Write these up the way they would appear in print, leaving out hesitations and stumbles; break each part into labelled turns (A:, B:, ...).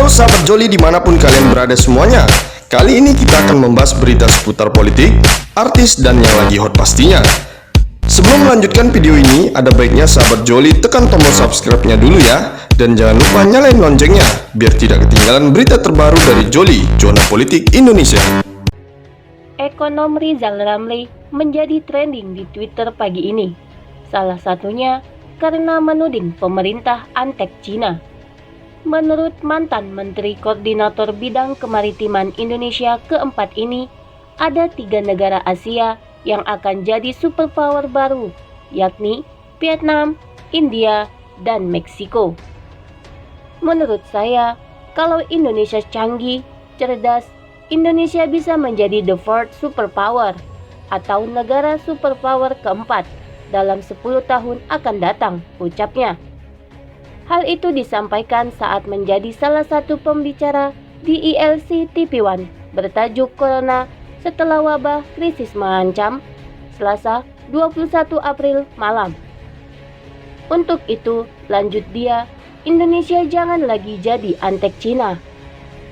A: Halo sahabat Joli dimanapun kalian berada semuanya. Kali ini kita akan membahas berita seputar politik, artis, dan yang lagi hot pastinya. Sebelum melanjutkan video ini, ada baiknya sahabat Joli tekan tombol subscribe-nya dulu ya. Dan jangan lupa nyalain loncengnya, biar tidak ketinggalan berita terbaru dari Joli, Zona Politik Indonesia.
B: Ekonom Rizal Ramli menjadi trending di Twitter pagi ini. Salah satunya karena menuding pemerintah antek Cina. Menurut mantan Menteri Koordinator Bidang Kemaritiman Indonesia keempat ini, ada 3 negara Asia yang akan jadi superpower baru, yakni Vietnam, India, dan Meksiko. Menurut saya, kalau Indonesia canggih, cerdas, Indonesia bisa menjadi the fourth superpower atau negara superpower keempat dalam 10 tahun akan datang, ucapnya. Hal itu disampaikan saat menjadi salah satu pembicara di ILC TV1 bertajuk Corona setelah wabah krisis mengancam, Selasa 21 April malam. Untuk itu, lanjut dia, Indonesia jangan lagi jadi antek Cina.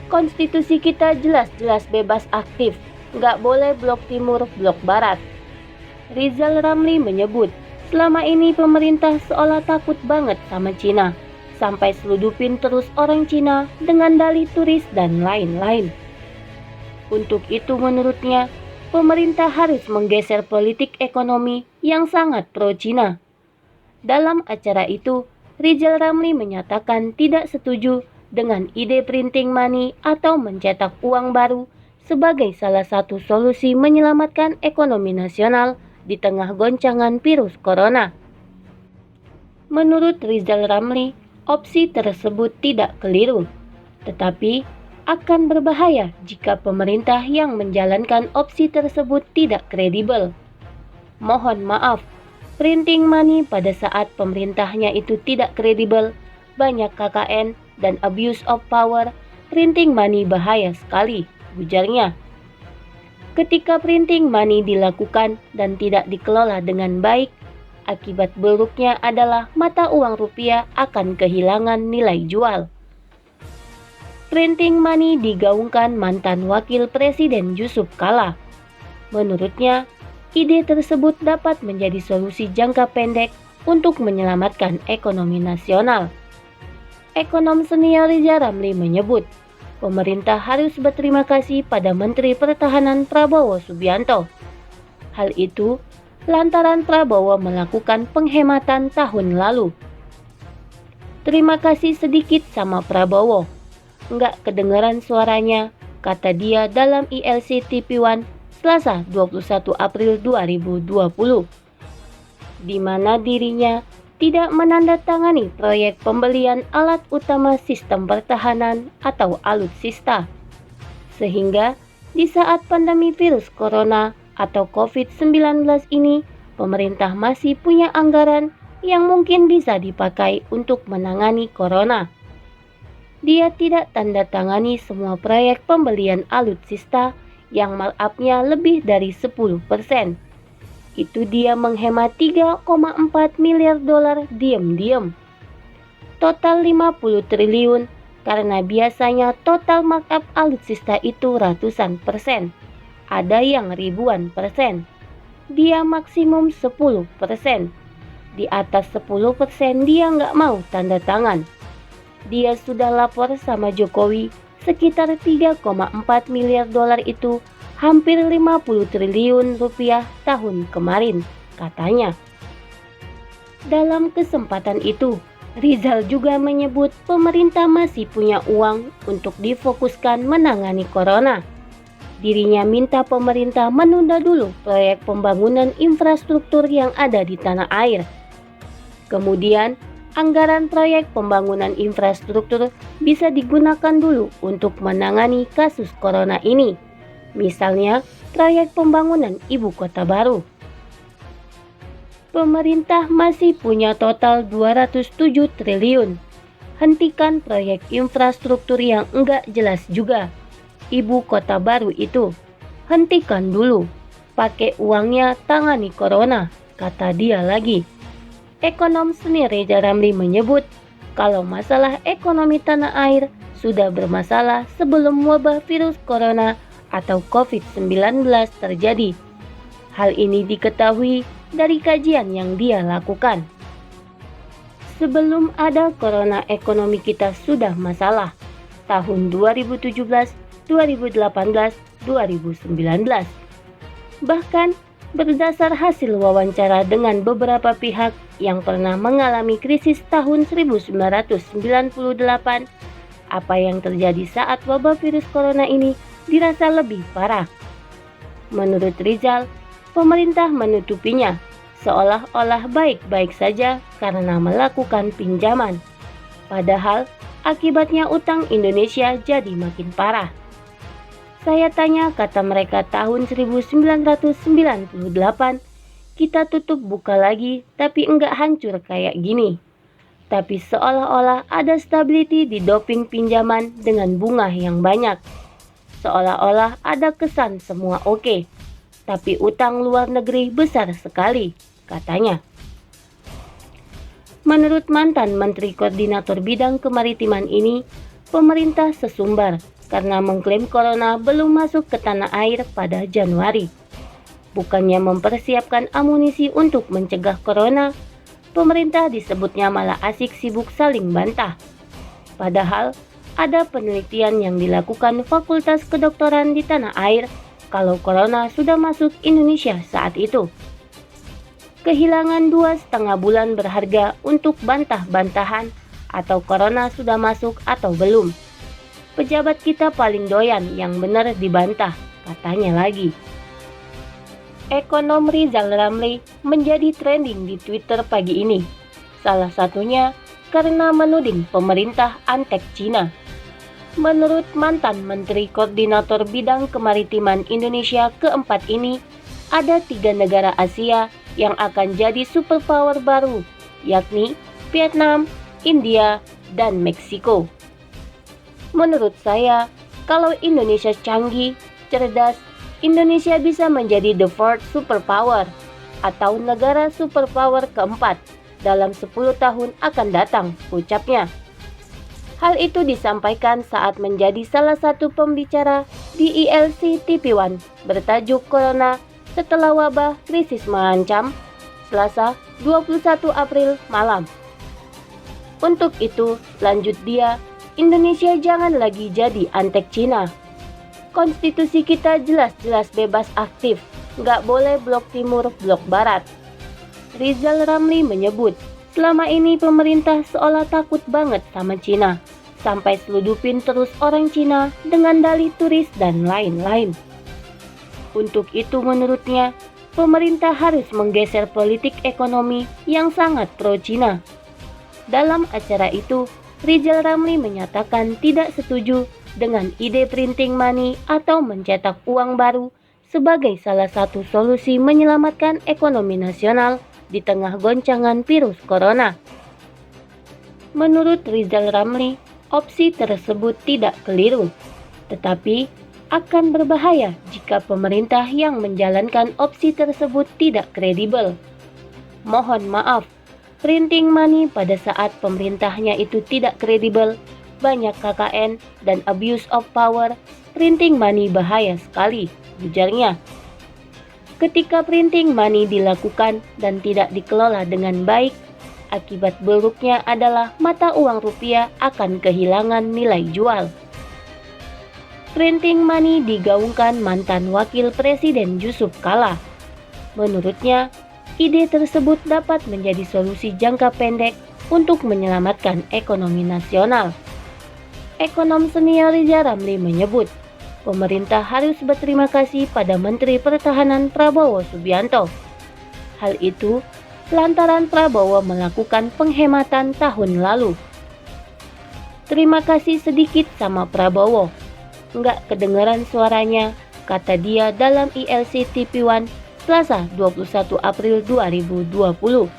B: Konstitusi kita jelas-jelas bebas aktif, nggak boleh blok timur, blok barat. Rizal Ramli menyebut, selama ini pemerintah seolah takut banget sama Cina, sampai seludupin terus orang Cina dengan dalih turis dan lain-lain. Untuk itu menurutnya, pemerintah harus menggeser politik ekonomi yang sangat pro-Cina. Dalam acara itu, Rizal Ramli menyatakan tidak setuju dengan ide printing money atau mencetak uang baru sebagai salah satu solusi menyelamatkan ekonomi nasional di tengah goncangan virus corona. Menurut Rizal Ramli, opsi tersebut tidak keliru, tetapi akan berbahaya jika pemerintah yang menjalankan opsi tersebut tidak kredibel. Mohon maaf, printing money pada saat pemerintahnya itu tidak kredibel, banyak KKN dan abuse of power, printing money bahaya sekali, ujarnya. Ketika printing money dilakukan dan tidak dikelola dengan baik, akibat buruknya adalah mata uang rupiah akan kehilangan nilai jual. Printing money digaungkan mantan Wakil Presiden Yusuf Kala. Menurutnya, ide tersebut dapat menjadi solusi jangka pendek untuk menyelamatkan ekonomi nasional. Ekonom senior Rizal Ramli menyebut, pemerintah harus berterima kasih pada Menteri Pertahanan Prabowo Subianto. Hal itu lantaran Prabowo melakukan penghematan tahun lalu. Terima kasih sedikit sama Prabowo. Nggak kedengaran suaranya, kata dia dalam ILC TV1 Selasa 21 April 2020. Di mana dirinya tidak menandatangani proyek pembelian alat utama sistem pertahanan atau alutsista. Sehingga di saat pandemi virus corona atau COVID-19 ini, pemerintah masih punya anggaran yang mungkin bisa dipakai untuk menangani corona. Dia tidak tanda tangani semua proyek pembelian alutsista yang markup-nya lebih dari 10%. Itu dia menghemat 3,4 miliar dolar diam-diam. Total 50 triliun karena biasanya total markup alutsista itu ratusan persen. Ada yang ribuan persen. Dia maksimum 10%. Di atas 10% dia nggak mau tanda tangan. Dia sudah lapor sama Jokowi sekitar 3,4 miliar dolar itu hampir 50 triliun rupiah tahun kemarin, katanya. Dalam kesempatan itu, Rizal juga menyebut pemerintah masih punya uang untuk difokuskan menangani corona. Dirinya minta pemerintah menunda dulu proyek pembangunan infrastruktur yang ada di tanah air. Kemudian, anggaran proyek pembangunan infrastruktur bisa digunakan dulu untuk menangani kasus corona ini. Misalnya, proyek pembangunan ibu kota baru. Pemerintah masih punya total 207 triliun. Hentikan proyek infrastruktur yang enggak jelas juga. Ibu kota baru itu, hentikan dulu. Pakai uangnya tangani corona, kata dia lagi. Ekonom senior Rizal Ramli menyebut, kalau masalah ekonomi tanah air sudah bermasalah sebelum wabah virus corona atau COVID-19 terjadi. Hal ini diketahui dari kajian yang dia lakukan. Sebelum ada corona, ekonomi kita sudah masalah. Tahun 2017, 2018, 2019. Bahkan berdasar hasil wawancara dengan beberapa pihak yang pernah mengalami krisis tahun 1998, apa yang terjadi saat wabah virus corona ini dirasa lebih parah. Menurut Rizal, pemerintah menutupinya seolah-olah baik-baik saja karena melakukan pinjaman. Padahal akibatnya utang Indonesia jadi makin parah. Saya tanya, kata mereka, tahun 1998 kita tutup buka lagi tapi enggak hancur kayak gini. Tapi seolah-olah ada stability di doping pinjaman dengan bunga yang banyak. Seolah-olah ada kesan semua oke. Tapi utang luar negeri besar sekali, katanya. Menurut mantan Menteri Koordinator Bidang Kemaritiman ini, pemerintah sesumbar karena mengklaim corona belum masuk ke tanah air pada Januari. Bukannya mempersiapkan amunisi untuk mencegah corona, pemerintah disebutnya malah asik sibuk saling bantah. Padahal ada penelitian yang dilakukan Fakultas Kedokteran di tanah air kalau corona sudah masuk Indonesia saat itu. Kehilangan 2,5 bulan berharga untuk bantah-bantahan atau corona sudah masuk atau belum. Pejabat kita paling doyan yang benar dibantah, katanya lagi. Ekonom Rizal Ramli menjadi trending di Twitter pagi ini. Salah satunya karena menuding pemerintah antek Cina. Menurut mantan Menteri Koordinator Bidang Kemaritiman Indonesia keempat ini, ada 3 negara Asia yang akan jadi superpower baru, yakni Vietnam, India, dan Meksiko. Menurut saya, kalau Indonesia canggih, cerdas, Indonesia bisa menjadi the fourth superpower atau negara superpower keempat dalam 10 tahun akan datang, ucapnya. Hal itu disampaikan saat menjadi salah satu pembicara di ILC TV1 bertajuk Corona setelah wabah krisis mengancam, Selasa 21 April malam. Untuk itu, lanjut dia, Indonesia jangan lagi jadi antek Cina. Konstitusi kita jelas-jelas bebas aktif, nggak boleh blok timur, blok barat. Rizal Ramli menyebut, selama ini pemerintah seolah takut banget sama Cina, sampai seludupin terus orang Cina dengan dalih turis dan lain-lain. Untuk itu menurutnya, pemerintah harus menggeser politik ekonomi yang sangat pro-Cina. Dalam acara itu, Rizal Ramli menyatakan tidak setuju dengan ide printing money atau mencetak uang baru sebagai salah satu solusi menyelamatkan ekonomi nasional di tengah goncangan virus corona. Menurut Rizal Ramli, opsi tersebut tidak keliru, tetapi akan berbahaya jika pemerintah yang menjalankan opsi tersebut tidak kredibel. Mohon maaf, printing money pada saat pemerintahnya itu tidak kredibel, banyak KKN dan abuse of power, printing money bahaya sekali, ujarnya. Ketika printing money dilakukan dan tidak dikelola dengan baik, akibat buruknya adalah mata uang rupiah akan kehilangan nilai jual. Printing money digaungkan mantan Wakil Presiden Yusuf Kala. Menurutnya, ide tersebut dapat menjadi solusi jangka pendek untuk menyelamatkan ekonomi nasional. Ekonom senior Rizal Ramli menyebut, pemerintah harus berterima kasih pada Menteri Pertahanan Prabowo Subianto. Hal itu lantaran Prabowo melakukan penghematan tahun lalu. Terima kasih sedikit sama Prabowo. Nggak kedengaran suaranya, kata dia dalam ILC TV1 Selasa 21 April 2020.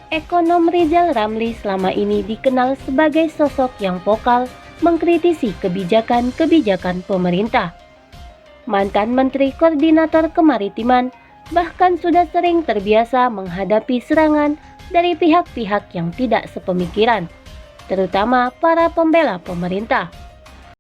B: Ekonom Rizal Ramli selama ini dikenal sebagai sosok yang vokal mengkritisi kebijakan-kebijakan pemerintah. Mantan Menteri Koordinator Kemaritiman bahkan sudah sering terbiasa menghadapi serangan dari pihak-pihak yang tidak sepemikiran, terutama para pembela pemerintah.